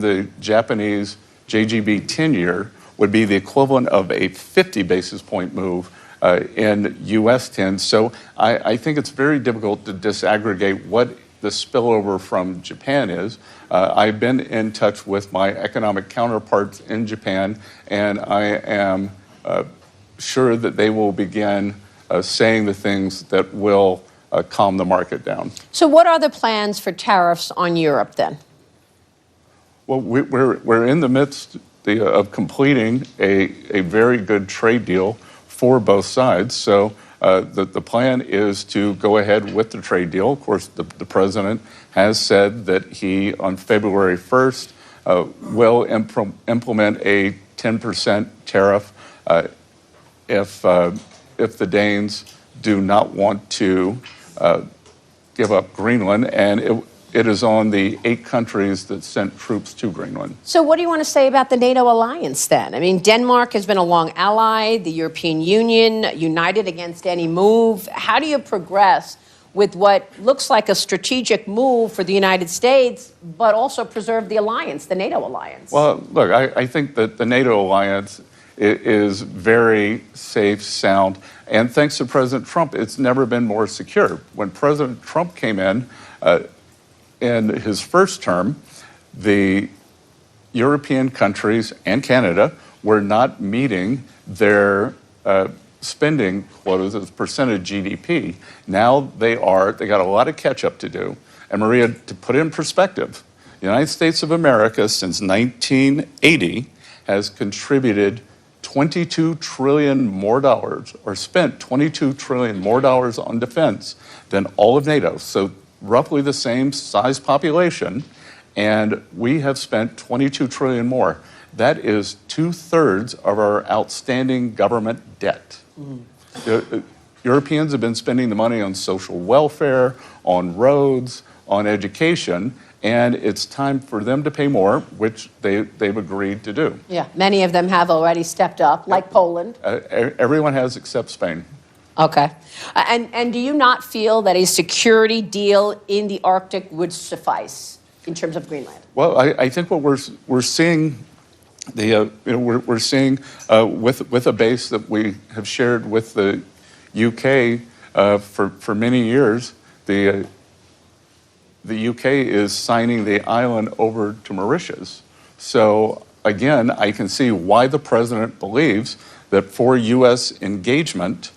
The Japanese JGB 10-year would be the equivalent of a 50 basis point move in U.S. 10. So I think it's very difficult to disaggregate what the spillover from Japan is. I've been in touch with my economic counterparts in Japan, and I am sure that they will begin saying the things that will calm the market down. So what are the plans for tariffs on Europe then? Well, we're in the midst of completing a very good trade deal for both sides. So the plan is to go ahead with the trade deal. Of course, the president has said that he, on February 1st, will implement a 10% tariff if the Danes do not want to give up Greenland, and it is on the 8 countries that sent troops to Greenland. So what do you want to say about the NATO alliance then? I mean, Denmark has been a long ally, the European Union united against any move. How do you progress with what looks like a strategic move for the United States, but also preserve the alliance, the NATO alliance? Well, look, I think that the NATO alliance is very safe, sound, and thanks to President Trump, it's never been more secure. When President Trump came in his first term, the European countries and Canada were not meeting their spending quotas as a percent of GDP. Now they are. They got a lot of catch up to do. And Maria, to put it in perspective, the United States of America since 1980 has contributed $22 trillion more dollars, or spent $22 trillion more dollars on defense than all of NATO. So roughly the same size population, and we have spent $22 trillion more. That is 2/3 of our outstanding government debt. The Europeans have been spending the money on social welfare, on roads, on education, and it's time for them to pay more, which they've agreed to do. Yeah, many of them have already stepped up, like Poland. Everyone has except Spain. Okay. And do you not feel that a security deal in the Arctic would suffice in terms of Greenland? Well, I think what we're seeing, we're seeing with a base that we have shared with the UK for many years, the UK is signing the island over to Mauritius. So again, I can see why the president believes that for U.S. engagement,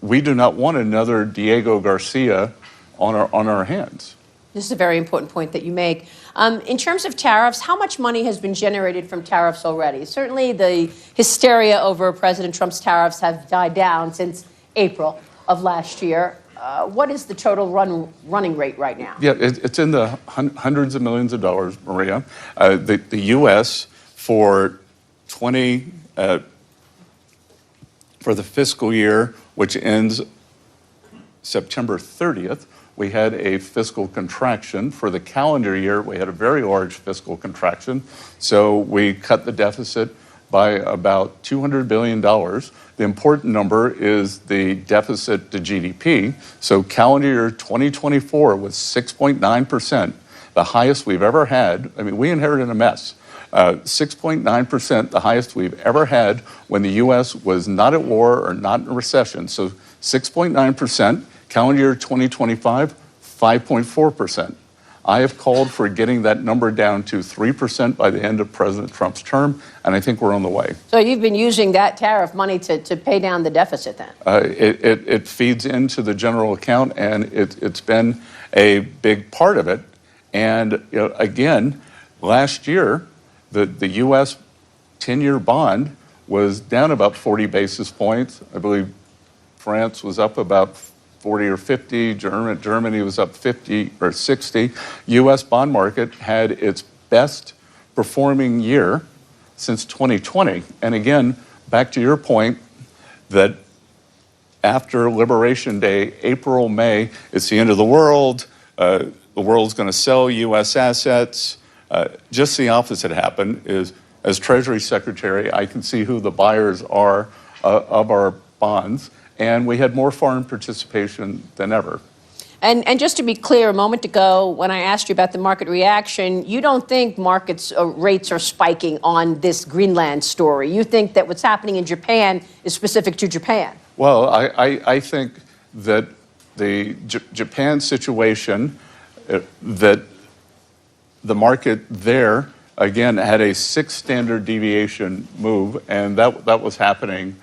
we do not want another Diego Garcia on our hands. This is a very important point that you make. In terms of tariffs, how much money has been generated from tariffs already? Certainly the hysteria over President Trump's tariffs have died down since April of last year. What is the total running rate right now? Yeah, it's in the hundreds of millions of dollars, Maria. The U.S. for the fiscal year, which ends September 30th, we had a fiscal contraction. For the calendar year, we had a very large fiscal contraction. So we cut the deficit by about $200 billion. The important number is the deficit to GDP. So calendar year 2024 was 6.9%, the highest we've ever had. I mean, we inherited a mess. 6.9%, the highest we've ever had when the U.S. was not at war or not in a recession. So 6.9%, calendar year 2025, 5.4%. I have called for getting that number down to 3% by the end of President Trump's term, and I think we're on the way. So you've been using that tariff money to pay down the deficit then? It feeds into the general account, and it's been a big part of it. And again, last year, the U.S. 10-year bond was down about 40 basis points. I believe France was up about 40 or 50. Germany was up 50 or 60. U.S. bond market had its best performing year since 2020. And again, back to your point that after Liberation Day, April, May, it's the end of the world. The world's going to sell U.S. assets. Just the opposite happened. Is as Treasury Secretary, I can see who the buyers are of our bonds. And we had more foreign participation than ever. And just to be clear, a moment ago, when I asked you about the market reaction, you don't think markets rates are spiking on this Greenland story. You think that what's happening in Japan is specific to Japan. Well, I think that the Japan situation, that the market there, again, had a 6 standard deviation move, and that was happening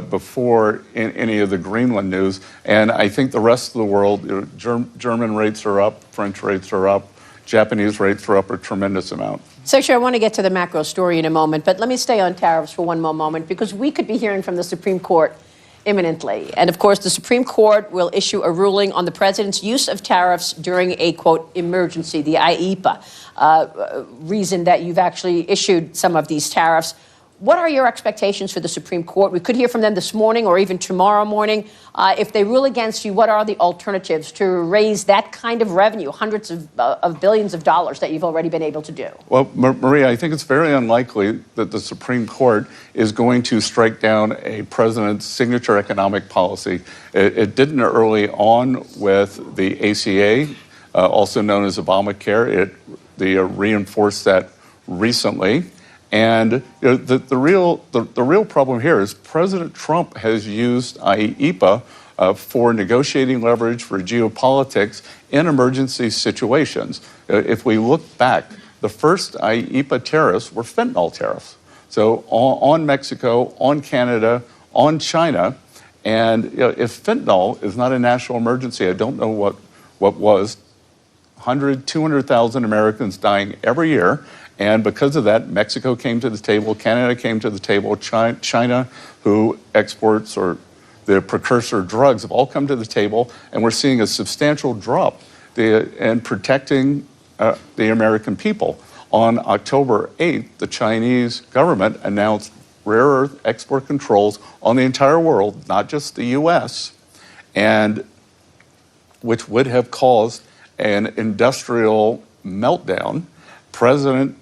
before any of the Greenland news. And I think the rest of the world, German rates are up, French rates are up, Japanese rates are up a tremendous amount. Secretary, I want to get to the macro story in a moment, but let me stay on tariffs for one more moment, because we could be hearing from the Supreme Court imminently. And of course, the Supreme Court will issue a ruling on the president's use of tariffs during a, quote, emergency, the IEEPA reason that you've actually issued some of these tariffs. What are your expectations for the Supreme Court? We could hear from them this morning or even tomorrow morning. If they rule against you, what are the alternatives to raise that kind of revenue, hundreds of billions of dollars that you've already been able to do? Well, Maria, I think it's very unlikely that the Supreme Court is going to strike down a president's signature economic policy. It didn't early on with the ACA, also known as Obamacare. They reinforced that recently. And the real problem here is President Trump has used IEEPA for negotiating leverage for geopolitics in emergency situations. If we look back, the first IEEPA tariffs were fentanyl tariffs. So on Mexico, on Canada, on China. And if fentanyl is not a national emergency, I don't know what was. 200,000 Americans dying every year. And because of that, Mexico came to the table, Canada came to the table, China, who exports or the precursor drugs, have all come to the table, and we're seeing a substantial drop in protecting the American people. On October 8th, the Chinese government announced rare earth export controls on the entire world, not just the U.S., and which would have caused an industrial meltdown. President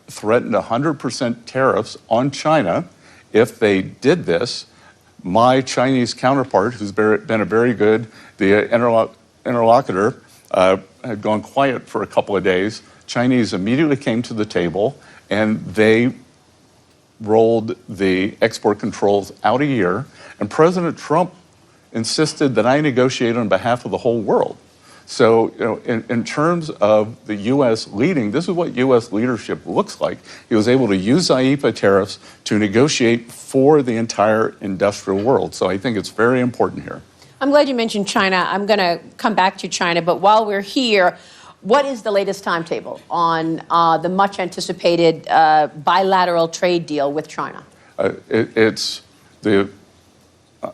threatened 100% tariffs on China if they did this. My Chinese counterpart, who's been a very good interlocutor, had gone quiet for a couple of days. Chinese immediately came to the table, and they rolled the export controls out a year. And President Trump insisted that I negotiate on behalf of the whole world. So, in terms of the U.S. leading, this is what U.S. leadership looks like. He was able to use IEEPA tariffs to negotiate for the entire industrial world. So I think it's very important here. I'm glad you mentioned China. I'm going to come back to China. But while we're here, what is the latest timetable on the much anticipated bilateral trade deal with China?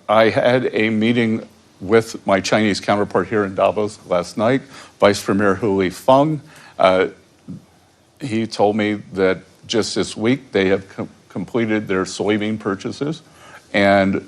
I had a meeting with my Chinese counterpart here in Davos last night, Vice Premier Hu Lifeng. He told me that just this week they have completed their soybean purchases, and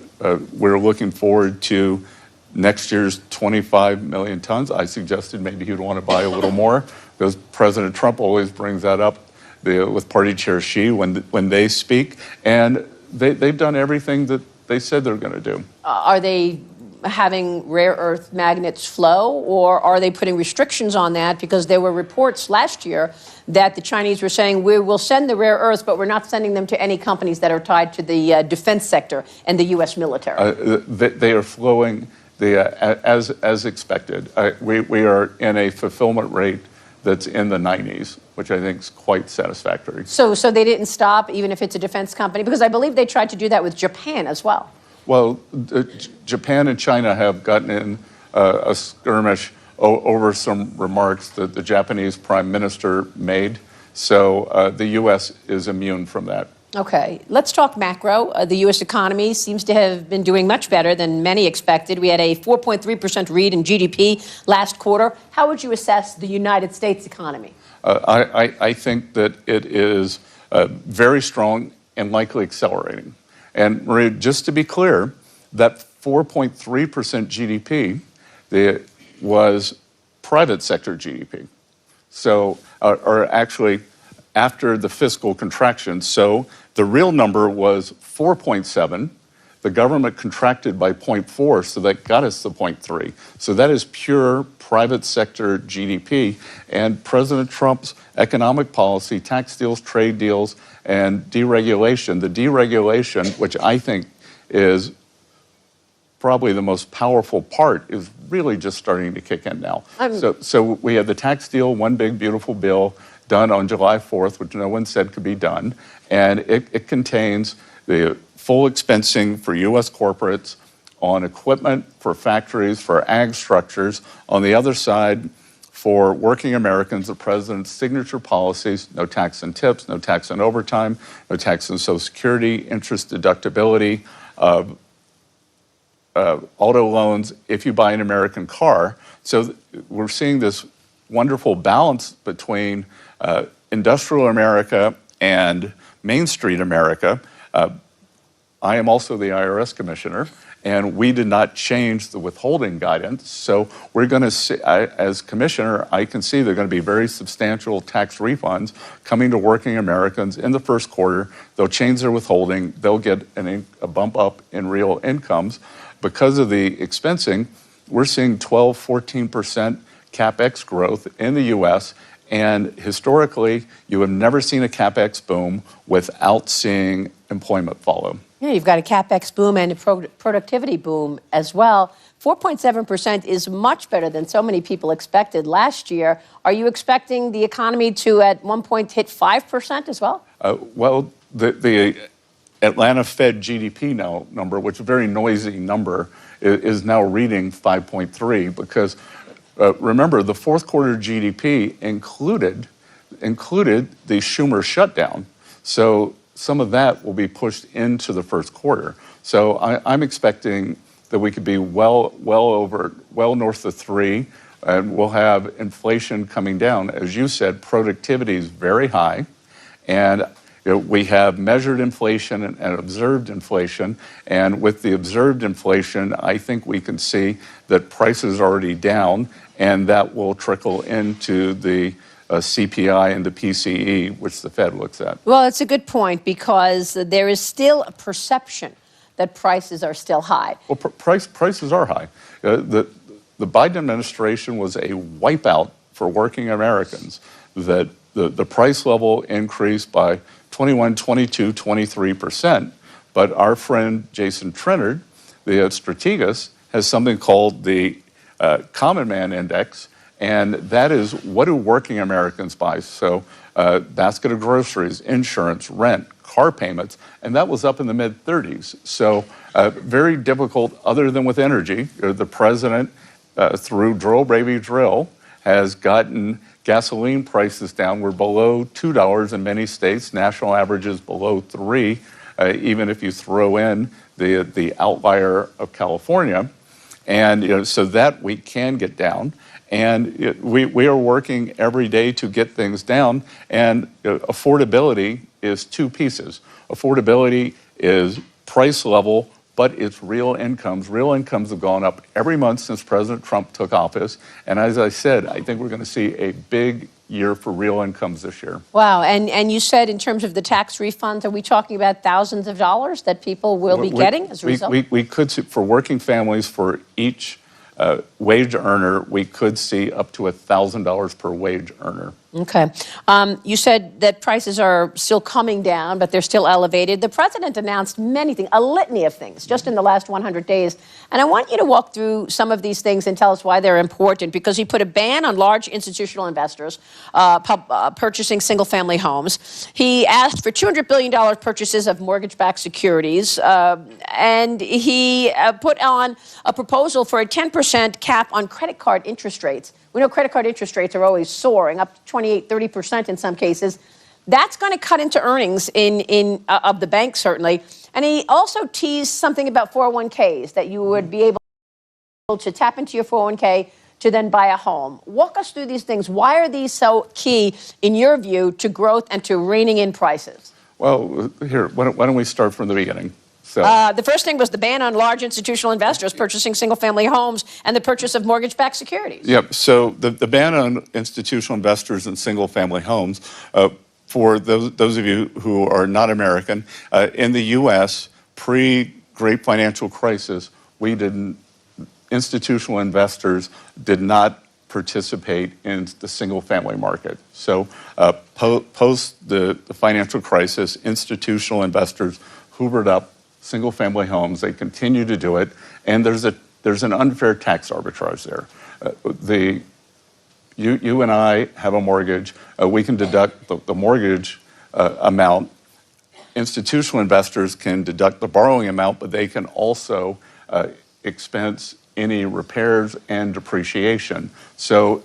we're looking forward to next year's 25 million tons. I suggested maybe he'd want to buy a little more, because President Trump always brings that up with Party Chair Xi when they speak, and they've done everything that they said they're going to do. Are they having rare earth magnets flow, or are they putting restrictions on that? Because there were reports last year that the Chinese were saying, we will send the rare earths, but we're not sending them to any companies that are tied to the defense sector and the U.S. military. They are flowing as expected. We are in a fulfillment rate that's in the 90s, which I think is quite satisfactory. So they didn't stop, even if it's a defense company? Because I believe they tried to do that with Japan as well. Well, Japan and China have gotten in a skirmish over some remarks that the Japanese prime minister made. So the U.S. is immune from that. Okay, let's talk macro. The U.S. economy seems to have been doing much better than many expected. We had a 4.3% read in GDP last quarter. How would you assess the United States economy? I think that it is very strong and likely accelerating. And Maria, just to be clear, that 4.3% GDP was private sector GDP. So, or actually after the fiscal contraction. So the real number was 4.7. The government contracted by 0.4, so that got us to 0.3. So that is pure private sector GDP. And President Trump's economic policy, tax deals, trade deals, and deregulation, the deregulation, which I think is probably the most powerful part, is really just starting to kick in now. So we have the tax deal, one big beautiful bill, done on July 4th, which no one said could be done. And it contains the full expensing for U.S. corporates on equipment, for factories, for ag structures. On the other side, for working Americans, the president's signature policies: no tax on tips, no tax on overtime, no tax on Social Security, interest deductibility, auto loans if you buy an American car. So we're seeing this wonderful balance between industrial America and Main Street America. I am also the IRS commissioner, and we did not change the withholding guidance. So we're going to see, as commissioner, I can see there are going to be very substantial tax refunds coming to working Americans in the first quarter. They'll change their withholding. They'll get a bump up in real incomes. Because of the expensing, we're seeing 12, 14% CapEx growth in the U.S., and historically, you have never seen a CapEx boom without seeing employment follow. Yeah, you've got a CapEx boom and a productivity boom as well. 4.7% is much better than so many people expected last year. Are you expecting the economy to, at one point, hit 5% as well? Well, the Atlanta Fed GDP number, which is a very noisy number, is now reading 5.3 because remember, the fourth quarter GDP included the Schumer shutdown. So some of that will be pushed into the first quarter. So I'm expecting that we could be well north of 3, and we'll have inflation coming down. As you said, productivity is very high, and we have measured inflation and observed inflation. And with the observed inflation, I think we can see that prices are already down, and that will trickle into the CPI and the PCE, which the Fed looks at. Well, it's a good point because there is still a perception that prices are still high. Well, prices are high. The Biden administration was a wipeout for working Americans. That the price level increased by 21, 22, 23%. But our friend Jason Trennard, the strategist, has something called the Common Man Index, and that is what do working Americans buy? So basket of groceries, insurance, rent, car payments, and that was up in the mid-30s. So very difficult, other than with energy. The president, through Drill Baby Drill, has gotten gasoline prices down. We're below $2 in many states. National average is below 3, even if you throw in the outlier of California. And so that we can get down. And we are working every day to get things down. And affordability is two pieces. Affordability is price level, but it's real incomes. Real incomes have gone up every month since President Trump took office. And as I said, I think we're going to see a big year for real incomes this year. Wow. And you said in terms of the tax refunds, are we talking about thousands of dollars that people will be getting as a result? We could see, for working families, for each wage earner, we could see up to $1,000 per wage earner. Okay. You said that prices are still coming down, but they're still elevated. The president announced many things, a litany of things, just in the last 100 days. And I want you to walk through some of these things and tell us why they're important, because he put a ban on large institutional investors purchasing single-family homes. He asked for $200 billion purchases of mortgage-backed securities, and he put on a proposal for a 10% cap on credit card interest rates. We know credit card interest rates are always soaring, up to 28, 30% in some cases. That's going to cut into earnings of the bank, certainly. And he also teased something about 401ks, that you would be able to tap into your 401k to then buy a home. Walk us through these things. Why are these so key, in your view, to growth and to reining in prices? Well, here, why don't we start from the beginning? So, the first thing was the ban on large institutional investors purchasing single-family homes and the purchase of mortgage-backed securities. Yep. So the ban on institutional investors in single-family homes, for those of you who are not American, in the U.S., great financial crisis, institutional investors did not participate in the single-family market. So post the financial crisis, institutional investors hoovered up single-family homes. They continue to do it, and there's an unfair tax arbitrage there. You and I have a mortgage. We can deduct the mortgage amount. Institutional investors can deduct the borrowing amount, but they can also expense any repairs and depreciation. So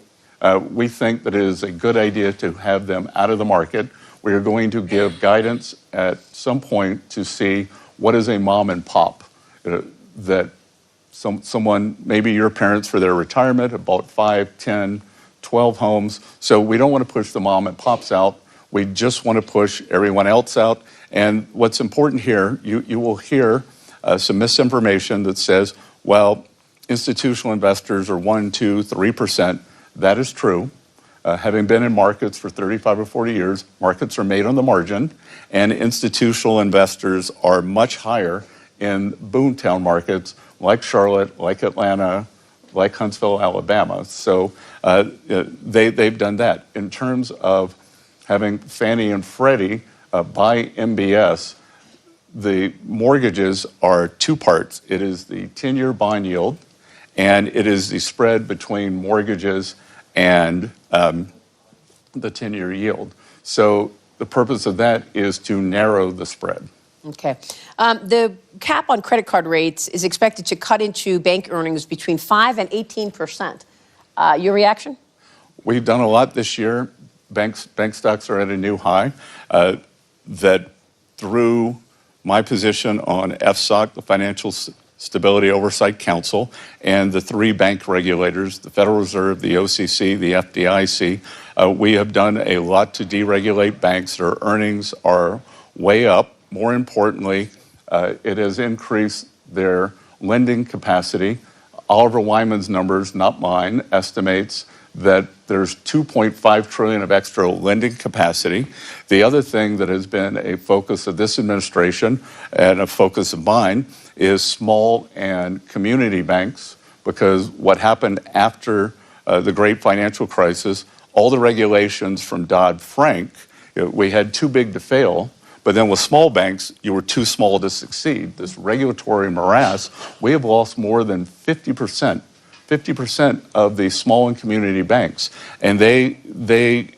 we think that it is a good idea to have them out of the market. We are going to give guidance at some point to see what is a mom and pop that someone, maybe your parents for their retirement, have bought 5, 10, 12 homes. So we don't want to push the mom and pops out. We just want to push everyone else out. And what's important here, you will hear some misinformation that says, well, institutional investors are 1, 2, 3%. That is true. Having been in markets for 35 or 40 years, markets are made on the margin, and institutional investors are much higher in boomtown markets like Charlotte, like Atlanta, like Huntsville, Alabama. So they've done that. In terms of having Fannie and Freddie buy MBS, the mortgages are two parts. It is the 10-year bond yield, and it is the spread between mortgages and the 10-year yield. So the purpose of that is to narrow the spread. Okay. The cap on credit card rates is expected to cut into bank earnings between 5 and 18%. Your reaction? We've done a lot this year. Bank stocks are at a new high. That through my position on FSOC, the Financial Stability Oversight Council, and the three bank regulators, the Federal Reserve, the OCC, the FDIC, we have done a lot to deregulate banks. Their earnings are way up. More importantly, it has increased their lending capacity. Oliver Wyman's numbers, not mine, estimates that there's $2.5 trillion of extra lending capacity. The other thing that has been a focus of this administration and a focus of mine is small and community banks, because what happened after the great financial crisis, all the regulations from Dodd-Frank, we had too big to fail, but then with small banks, you were too small to succeed. This regulatory morass, we have lost more than 50% of the small and community banks, and they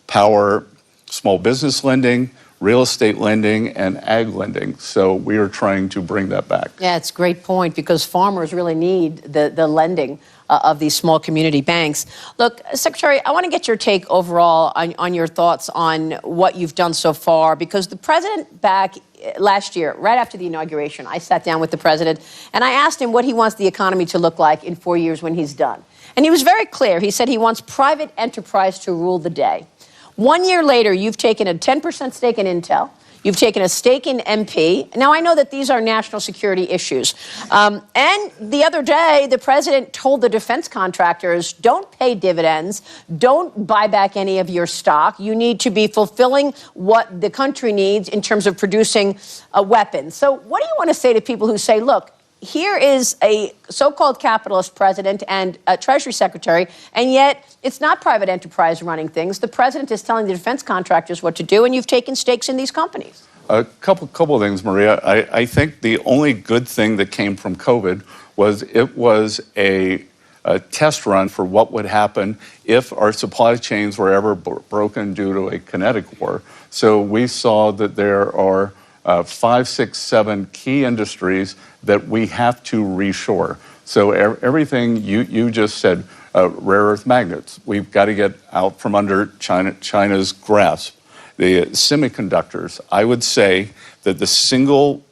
power small business lending, real estate lending, and ag lending. So we are trying to bring that back. Yeah, it's a great point, because farmers really need the lending of these small community banks. Look, Secretary, I want to get your take overall on your thoughts on what you've done so far, because the president back last year, right after the inauguration, I sat down with the president and I asked him what he wants the economy to look like in 4 years when he's done. And he was very clear. He said he wants private enterprise to rule the day. 1 year later, you've taken a 10% stake in Intel. You've taken a stake in MP. Now, I know that these are national security issues. And the other day, the president told the defense contractors, don't pay dividends, don't buy back any of your stock. You need to be fulfilling what the country needs in terms of producing weapons. So what do you want to say to people who say, look, here is a so-called capitalist president and a Treasury secretary, and yet it's not private enterprise running things. The president is telling the defense contractors what to do, and you've taken stakes in these companies. A couple of things, Maria. I think the only good thing that came from COVID was it was a test run for what would happen if our supply chains were ever broken due to a kinetic war. So we saw that there are 5, 6, 7 key industries that we have to reshore. So everything you just said, rare earth magnets, we've got to get out from under China's grasp. The semiconductors, I would say that the single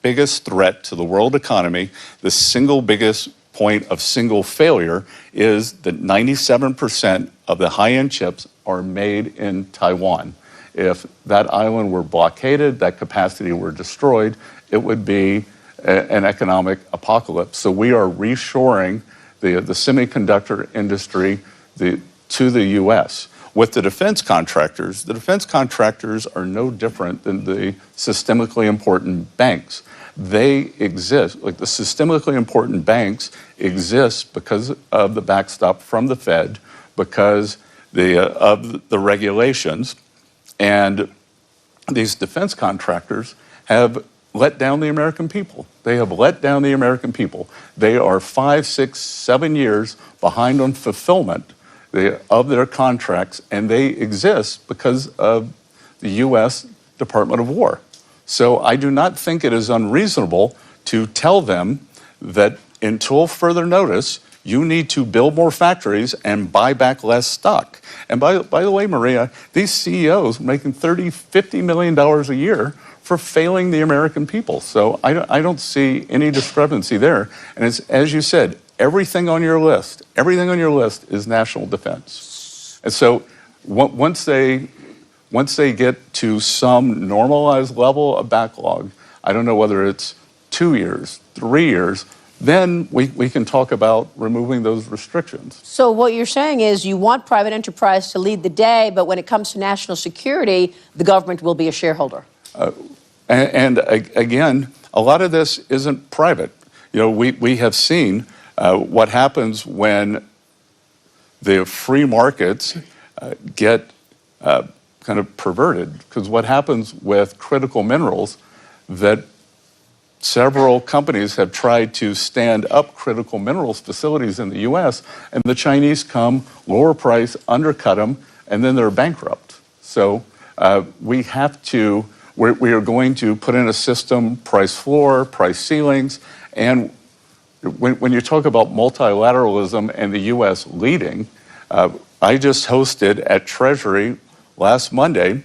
biggest threat to the world economy, the single biggest point of single failure, is that 97% of the high-end chips are made in Taiwan. If that island were blockaded, that capacity were destroyed, it would be an economic apocalypse. So we are reshoring the semiconductor industry to the U.S. with the defense contractors are no different than the systemically important banks. They exist, like the systemically important banks exist because of the backstop from the Fed, because of the regulations, and these defense contractors have let down the American people. They have let down the American people. They are 5, 6, 7 years behind on fulfillment of their contracts, and they exist because of the U.S. Department of War. So I do not think it is unreasonable to tell them that until further notice, you need to build more factories and buy back less stock. And by the way, Maria, these CEOs making $30, $50 million a year for failing the American people. So I don't see any discrepancy there. And it's, as you said, everything on your list is national defense. And so once they get to some normalized level of backlog, I don't know whether it's 2 years, 3 years, then we can talk about removing those restrictions. So what you're saying is you want private enterprise to lead the day, but when it comes to national security, the government will be a shareholder. And again, a lot of this isn't private. You know, we have seen what happens when the free markets get kind of perverted, because what happens with critical minerals, that several companies have tried to stand up critical minerals facilities in the U.S., and the Chinese come, lower price, undercut them, and then they're bankrupt. So we are going to put in a system, price floor, price ceilings, and when you talk about multilateralism and the U.S. leading, I just hosted at Treasury last Monday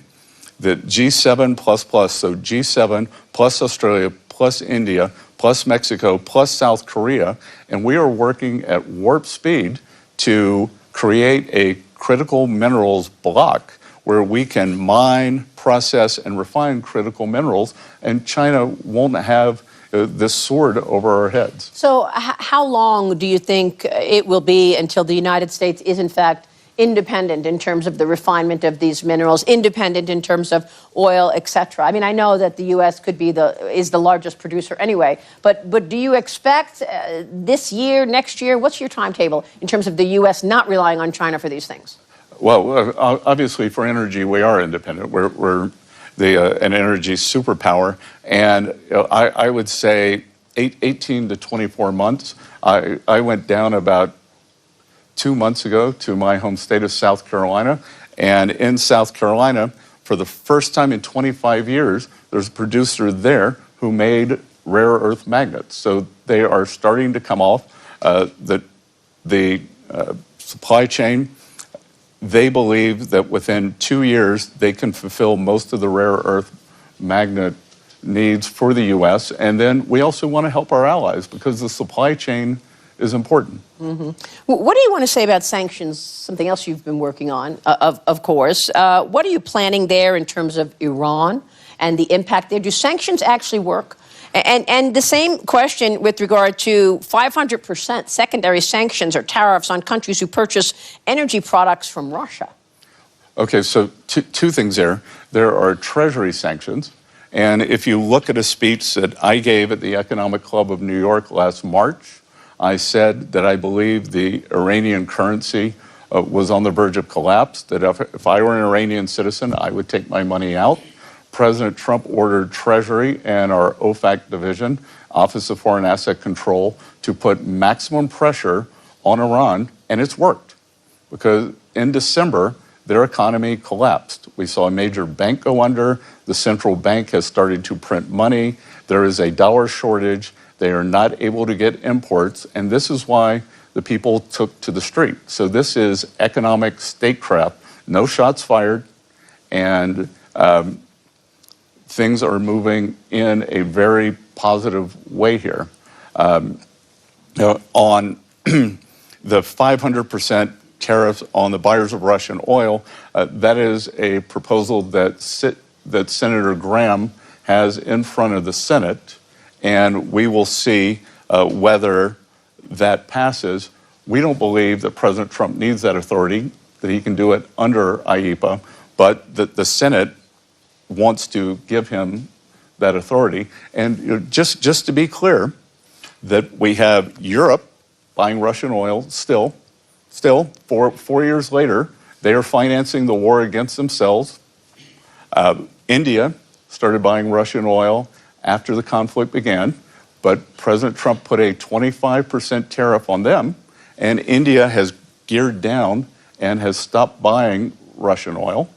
the G7++, so G7 plus Australia, plus India, plus Mexico, plus South Korea, and we are working at warp speed to create a critical minerals block where we can mine, process, and refine critical minerals, and China won't have this sword over our heads. So how long do you think it will be until the United States is, in fact, independent in terms of the refinement of these minerals, independent in terms of oil, et cetera? I mean, I know that the U.S. is the largest producer anyway, but do you expect this year, next year, what's your timetable in terms of the U.S. not relying on China for these things? Well, obviously for energy, we are independent. We're an energy superpower, and I would say 18 to 24 months. I went down about 2 months ago to my home state of South Carolina, and in South Carolina, for the first time in 25 years, there's a producer there who made rare earth magnets. So they are starting to come off the supply chain. They believe that within 2 years, they can fulfill most of the rare earth magnet needs for the U.S. And then we also want to help our allies because the supply chain is important. Mm-hmm. What do you want to say about sanctions, something else you've been working on, of course? What are you planning there in terms of Iran and the impact there? Do sanctions actually work? And the same question with regard to 500% secondary sanctions or tariffs on countries who purchase energy products from Russia. Okay, so two things there. There are Treasury sanctions. And if you look at a speech that I gave at the Economic Club of New York last March, I said that I believe the Iranian currency was on the verge of collapse, that if I were an Iranian citizen, I would take my money out. President Trump ordered Treasury and our OFAC division, Office of Foreign Asset Control, to put maximum pressure on Iran, and it's worked. Because in December, their economy collapsed. We saw a major bank go under. The central bank has started to print money. There is a dollar shortage. They are not able to get imports, and this is why the people took to the street. So this is economic statecraft. No shots fired, and things are moving in a very positive way here. On the 500% tariffs on the buyers of Russian oil, that is a proposal that Senator Graham has in front of the Senate, and we will see whether that passes. We don't believe that President Trump needs that authority. that he can do it under IEPA, but the Senate wants to give him that authority. And just to be clear, that we have Europe buying Russian oil still 4 years later, they are financing the war against themselves. India started buying Russian oil after the conflict began, but President Trump put a 25% tariff on them, and India has geared down and has stopped buying Russian oil.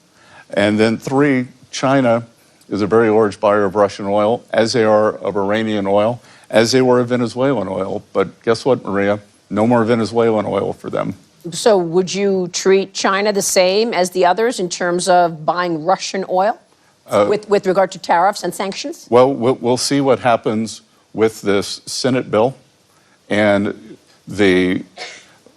And then 3, China is a very large buyer of Russian oil, as they are of Iranian oil, as they were of Venezuelan oil. But guess what, Maria? No more Venezuelan oil for them. So would you treat China the same as the others in terms of buying Russian oil with regard to tariffs and sanctions? Well, we'll see what happens with this Senate bill and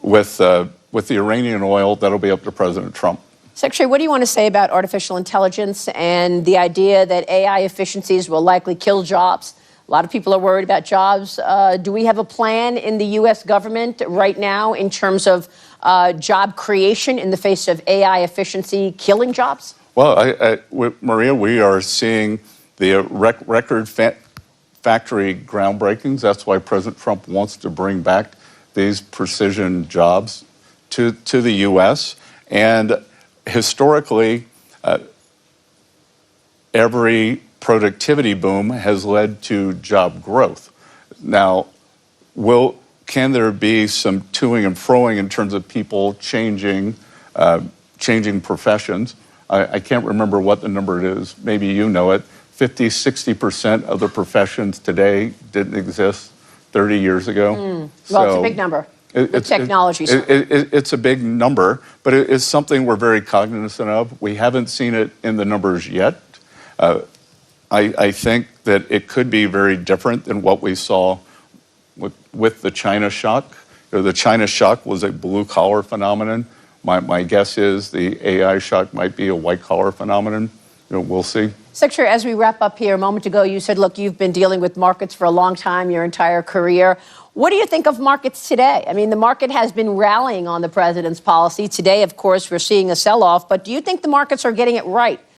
with the Iranian oil. That'll be up to President Trump. Secretary, what do you want to say about artificial intelligence and the idea that AI efficiencies will likely kill jobs? A lot of people are worried about jobs. Do we have a plan in the U.S. government right now in terms of job creation in the face of AI efficiency killing jobs? Well, Maria, we are seeing the record factory groundbreakings. That's why President Trump wants to bring back these precision jobs to the U.S. And historically, every productivity boom has led to job growth. Now, can there be some toing and froing in terms of people changing professions? I can't remember what the number is. Maybe you know it. 50-60% of the professions today didn't exist 30 years ago. Well, it's a big number. With technology. It's a big number, but it's something we're very cognizant of. We haven't seen it in the numbers yet. I think that it could be very different than what we saw with the China shock. The China shock was a blue-collar phenomenon. My guess is the AI shock might be a white-collar phenomenon. We'll see. Secretary, as we wrap up here, a moment ago, you said, look, you've been dealing with markets for a long time, your entire career. What do you think of markets today? I mean, the market has been rallying on the president's policy. Today, of course, we're seeing a sell-off, but do you think the markets are getting it right?